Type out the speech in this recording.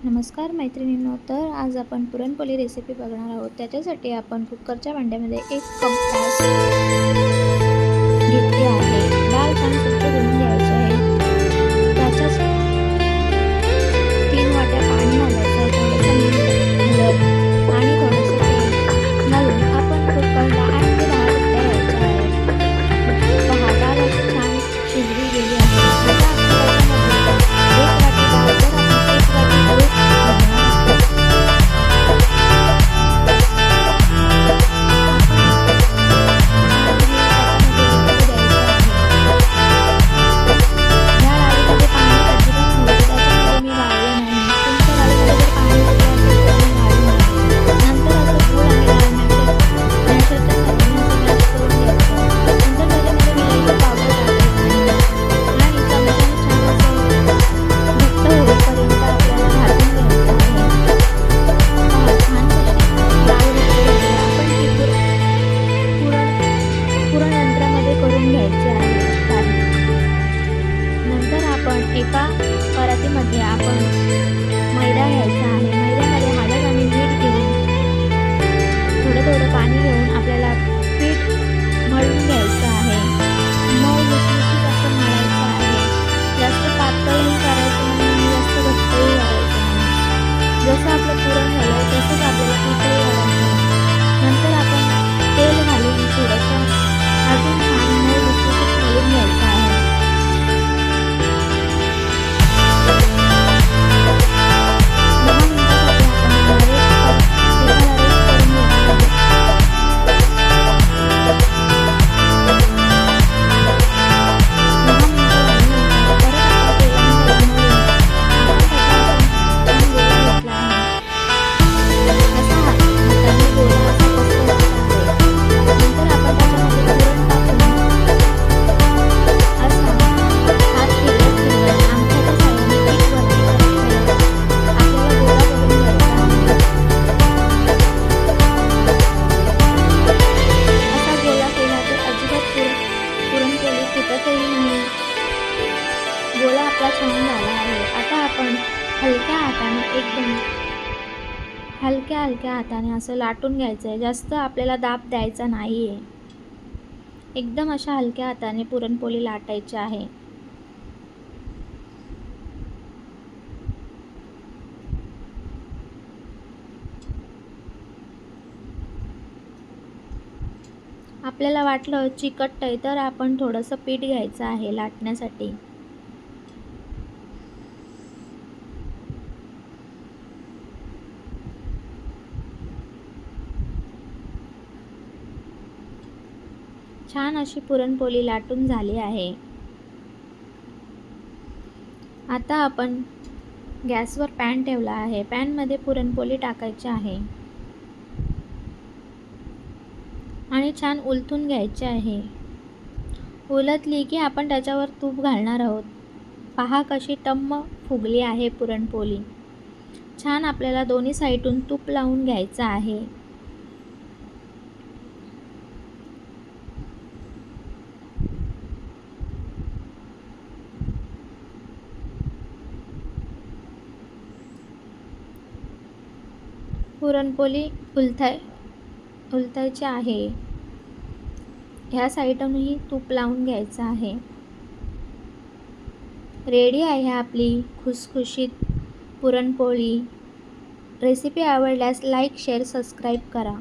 नमस्कार मैत्रिणींनो, तर आज आपण पुरणपोळी रेसिपी बघणार आहोत। त्याच्यासाठी आपण कुकरच्या भांड्यामध्ये 1 कप डाळ घेतली आहे। डाळ छान स्वच्छ धुवून घ्यायची आहे। त्याच्यात 3 वाट्या पाणी घालायचं आहे, थोडंसं मीठ, हळद आणि थोडंसं तेल घालून आपण कुकरला 8 ते 10 शिट्ट्या द्यायच्या आहेत। पहा, डाळ अशी छान शिजली गेली आहे। आता आपण एका परातीमध्ये आपण मैदा घ्यायचा आहे। मैद्यामध्ये हळद आणि मीठ घेऊन थोडं पाणी घेऊन आपल्याला पीठ मळून घ्यायचं आहे। मऊ लुसलुशीत असं मळायचं आहे। जास्त पातळही करायचं नाही आणि जास्त घट्टही करायचं नाही। जसं आपलं पुरण झालं तसंच आपल्याला पीठही घालायचं आहे। नंतर आपण तेल घालून थोडंसं अजून छान मऊ लुसलुशीत मळून घ्यायचं आहे। गोळा आपला छान झाला आहे। आता आपण हलक्या हाताने असं लाटून घ्यायचं आहे। जास्त आपल्याला दाब द्यायचा नाही आहे। एकदम अशा हलक्या हाताने पुरणपोळी लाटायची आहे। आपल्याला वाटलं चिकट आहे तर आपण थोडंसं पीठ घ्यायचं आहे लाटण्यासाठी। छान अशी पुरणपोळी लाटून झाली आहे। आता आपण गॅसवर पॅन ठेवला आहे। पॅनमध्ये पुरणपोळी टाकायची आहे आणि छान उलटून घ्यायची आहे। उलटली की आपण त्याच्यावर तूप घालणार आहोत। पहा कशी टम्म फुगली आहे पुरणपोळी। छान आपल्याला दोन्ही साईडून तूप लावून घ्यायचं आहे। पुरणपोळी उलटायची आहे। ह्या साईडूनही तूप लावून घ्यायचं आहे। रेडी आहे आपली खुसखुशीत पुरणपोळी। रेसिपी आवडल्यास लाईक, शेअर, सबस्क्राईब करा।